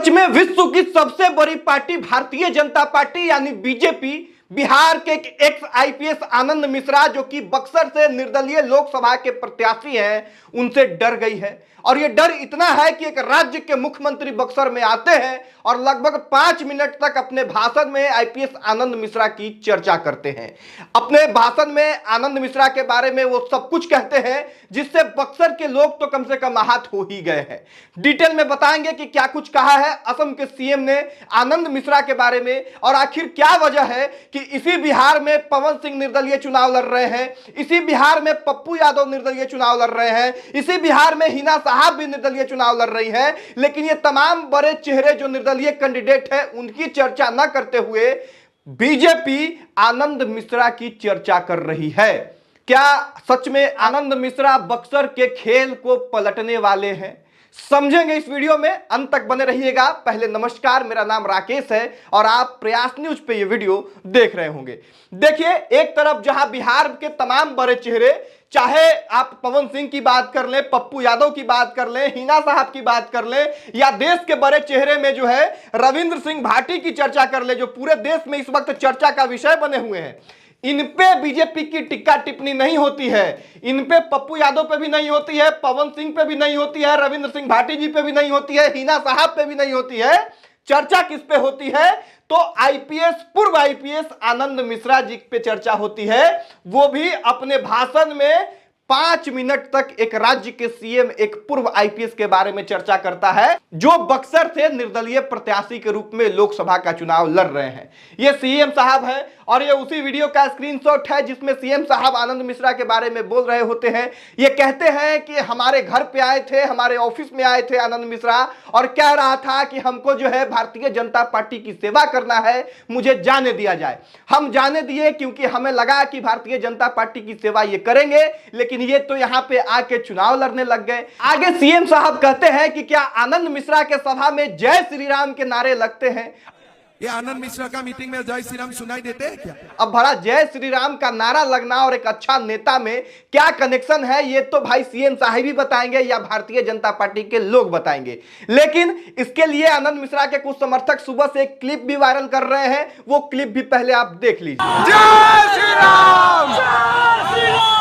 सच में विश्व की सबसे बड़ी पार्टी भारतीय जनता पार्टी यानी बीजेपी बिहार के एक्स आईपीएस आनंद मिश्रा जो कि बक्सर से निर्दलीय लोकसभा के प्रत्याशी हैं उनसे डर गई है। और यह डर इतना है कि एक राज्य के मुख्यमंत्री बक्सर में आते हैं और लगभग 5 मिनट तक अपने भाषण में आईपीएस आनंद मिश्रा की चर्चा करते हैं। अपने भाषण में आनंद मिश्रा के बारे में वो सब कुछ कहते हैं जिससे बक्सर के लोग तो कम से कम आहत हो ही गए हैं। डिटेल में बताएंगे कि क्या कुछ कहा है असम के सीएम ने आनंद मिश्रा के बारे में और आखिर क्या वजह है कि इसी बिहार में पवन सिंह निर्दलीय चुनाव लड़ रहे हैं, इसी बिहार में पप्पू यादव निर्दलीय चुनाव लड़ रहे हैं, इसी बिहार में हिना साहब भी निर्दलीय चुनाव लड़ रही है। लेकिन ये तमाम बड़े चेहरे जो निर्दलीय कैंडिडेट है उनकी चर्चा न करते हुए बीजेपी आनंद मिश्रा की चर्चा कर रही है। क्या सच में आनंद मिश्रा बक्सर के खेल को पलटने वाले हैं? समझेंगे इस वीडियो में, अंत तक बने रहिएगा। पहले नमस्कार, मेरा नाम राकेश है और आप प्रयास न्यूज पे ये वीडियो देख रहे होंगे। देखिए, एक तरफ जहां बिहार के तमाम बड़े चेहरे, चाहे आप पवन सिंह की बात कर लें, पप्पू यादव की बात कर लें, हिना साहब की बात कर लें, या देश के बड़े चेहरे में जो है रविंद्र सिंह भाटी की चर्चा कर ले, जो पूरे देश में इस वक्त चर्चा का विषय बने हुए हैं, इन पे बीजेपी की टिक्का टिप्पणी नहीं होती है। इन पे पप्पू यादव पे भी नहीं होती है, पवन सिंह पे भी नहीं होती है, रविंद्र सिंह भाटी जी पे भी नहीं होती है, हिना साहब पे भी नहीं होती है। चर्चा किस पे होती है? तो आईपीएस, पूर्व आईपीएस आनंद मिश्रा जी पे चर्चा होती है। वो भी अपने भाषण में 5 मिनट तक एक राज्य के सीएम, एक पूर्व आईपीएस के बारे में चर्चा करता है जो बक्सर से निर्दलीय प्रत्याशी के रूप में लोकसभा का चुनाव लड़ रहे हैं। ये सीएम साहब है और ये उसी वीडियो का स्क्रीनशॉट है जिसमें सीएम साहब आनंद मिश्रा के बारे में बोल रहे होते हैं। ये कहते हैं कि हमारे घर पे आए थे, हमारे ऑफिस में आए थे आनंद मिश्रा और कह रहा था कि हमको जो है भारतीय जनता पार्टी की सेवा करना है, मुझे जाने दिया जाए। हम जाने दिए क्योंकि हमें लगा कि भारतीय जनता पार्टी की सेवा ये करेंगे, लेकिन ये तो यहां पे आके चुनाव लड़ने लग गए। आगे सीएम साहब कहते हैं कि क्या आनंद मिश्रा के सभा में जय श्री राम के नारे लगते हैं? ये आनंद मिश्रा का मीटिंग में जय श्री राम सुनाई देते हैं क्या? अब भला जय श्री राम का नारा लगना और एक अच्छा नेता में क्या कनेक्शन है, ये तो भाई सीएम साहब ही बताएंगे या भारतीय जनता पार्टी के लोग बताएंगे। लेकिन इसके लिए आनंद मिश्रा के कुछ समर्थक सुबह से एक क्लिप भी वायरल कर रहे हैं, वो क्लिप भी पहले आप देख लीजिए। जय श्री राम, जय श्री राम।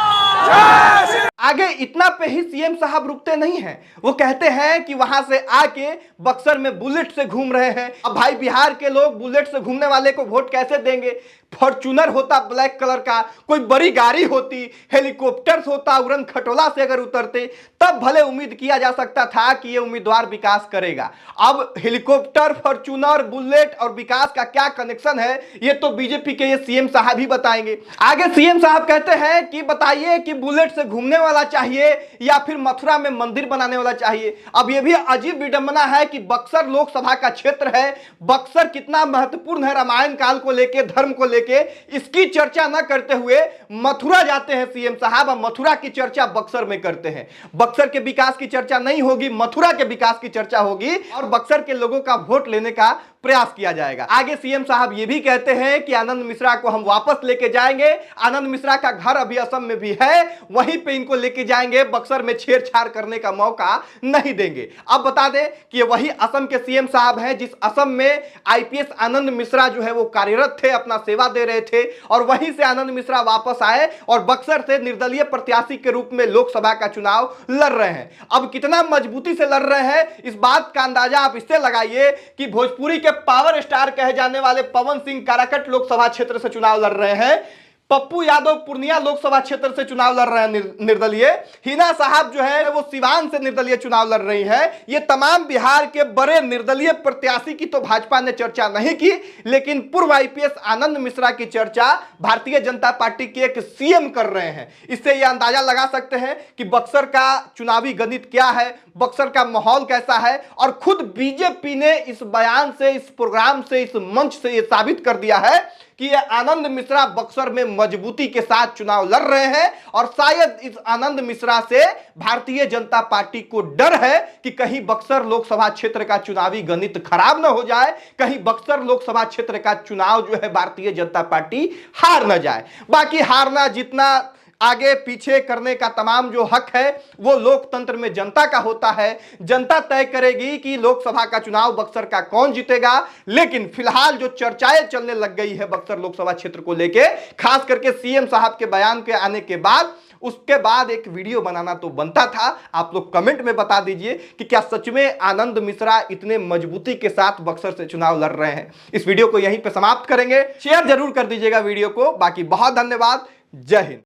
आगे इतना पे ही सीएम साहब रुकते नहीं हैं, वो कहते हैं कि वहां से आके बक्सर में बुलेट से घूम रहे हैं। अब भाई बिहार के लोग बुलेट से घूमने वाले को वोट कैसे देंगे? फॉर्च्यूनर होता ब्लैक कलर का, कोई बड़ी गाड़ी होती, हेलीकॉप्टर होता, उड़न खटोला से अगर उतरते तब भले उम्मीद किया जा सकता था कि ये उम्मीदवार विकास करेगा। अब हेलीकॉप्टर, फॉर्च्यूनर, बुलेट और विकास का क्या कनेक्शन है, ये तो बीजेपी के ये सीएम साहब ही बताएंगे। आगे सीएम साहब कहते हैं कि बताइए कि बुलेट से घूमने वाला चाहिए या फिर मथुरा में मंदिर बनाने वाला चाहिए। अब यह भी अजीब विडंबना है कि बक्सर लोकसभा का क्षेत्र है, बक्सर कितना महत्वपूर्ण है रामायण काल को लेकर, धर्म को लेकर, इसकी चर्चा न करते हुए मथुरा जाते हैं सीएम साहब और मथुरा की चर्चा बक्सर में करते हैं। बक्सर के विकास की चर्चा नहीं होगी, मथुरा के विकास की चर्चा होगी और बक्सर के लोगों का वोट लेने का प्रयास किया जाएगा। आगे सीएम साहब ये भी कहते हैं कि आनंद मिश्रा को हम वापस लेके जाएंगे। आनंद मिश्रा का घर अभी असम में भी है, वहीं पे इनको लेके जाएंगे, बक्सर में छेड़छाड़ करने का मौका नहीं देंगे। अब बता दें कि वही असम के सीएम साहब हैं जिस असम में आईपीएस आनंद मिश्रा जो है वो कार्यरत थे, अपना सेवा दे रहे थे और वहीं से आनंद मिश्रा वापस आए और बक्सर से निर्दलीय प्रत्याशी के रूप में लोकसभा का चुनाव लड़ रहे हैं। अब कितना मजबूती से लड़ रहे हैं इस बात का अंदाजा आप इससे लगाइए कि भोजपुरी के पावर स्टार कहे जाने वाले पवन सिंह काराकट लोकसभा क्षेत्र से चुनाव लड़ रहे हैं, पप्पू यादव पूर्णिया लोकसभा क्षेत्र से चुनाव लड़ रहे हैं निर्दलीय, हिना साहब जो है वो सिवान से निर्दलीय चुनाव लड़ रही है। ये तमाम बिहार के बड़े निर्दलीय प्रत्याशी की तो भाजपा ने चर्चा नहीं की, लेकिन पूर्व आईपीएस आनंद मिश्रा की चर्चा भारतीय जनता पार्टी के एक सीएम कर रहे हैं। इससे यह अंदाजा लगा सकते हैं कि बक्सर का चुनावी गणित क्या है, बक्सर का माहौल कैसा है। और खुद बीजेपी ने इस बयान से, इस प्रोग्राम से, इस मंच से यह साबित कर दिया है कि ये आनंद मिश्रा बक्सर में मजबूती के साथ चुनाव लड़ रहे हैं और शायद इस आनंद मिश्रा से भारतीय जनता पार्टी को डर है कि कहीं बक्सर लोकसभा क्षेत्र का चुनावी गणित खराब न हो जाए, कहीं बक्सर लोकसभा क्षेत्र का चुनाव जो है भारतीय जनता पार्टी हार न जाए। बाकी हारना जीतना आगे पीछे करने का तमाम जो हक है वो लोकतंत्र में जनता का होता है। जनता तय करेगी कि लोकसभा का चुनाव बक्सर का कौन जीतेगा। लेकिन फिलहाल जो चर्चाएं चलने लग गई है बक्सर लोकसभा क्षेत्र को लेके, खास करके सीएम साहब के बयान के आने के बाद, उसके बाद एक वीडियो बनाना तो बनता था। आप लोग कमेंट में बता दीजिए कि क्या सच में आनंद मिश्रा इतने मजबूती के साथ बक्सर से चुनाव लड़ रहे हैं। इस वीडियो को यहीं पे समाप्त करेंगे। शेयर जरूर कर दीजिएगा वीडियो को। बाकी बहुत धन्यवाद। जय हिंद।